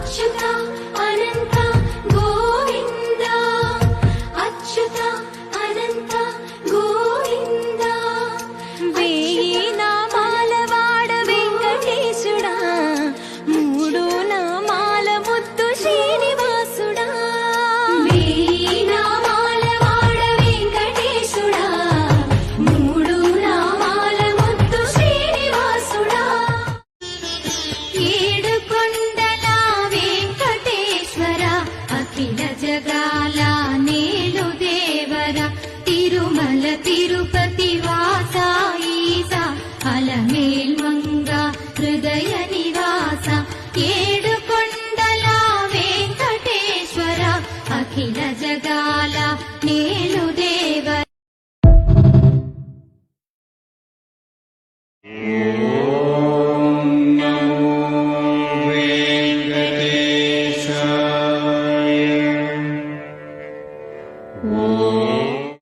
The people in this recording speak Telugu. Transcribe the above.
అచ్యుత అనంత గోవింద అచ్యుత అనంత గోవింద వేయి నామాల వాడ వెంకటేశుడా మూడు నామాల ముద్దు శ్రీనివాసుడా వేయి నామాల వాడ వెంకటేశుడా మూడు నామాల ముద్దు శ్రీనివాసుడా ఏడు కొండల వెంకటేశ్వర అఖిల జగాల నేలు దేవర తిరుమల తిరుపతి వాస ఈస అలమేల్ మంగ హృదయ నివాస ఏడు కొండల వెంకటేశ్వర అఖిల జగాల నేలు దేవర ఓం నమో వెంకటేశాయ. ఓం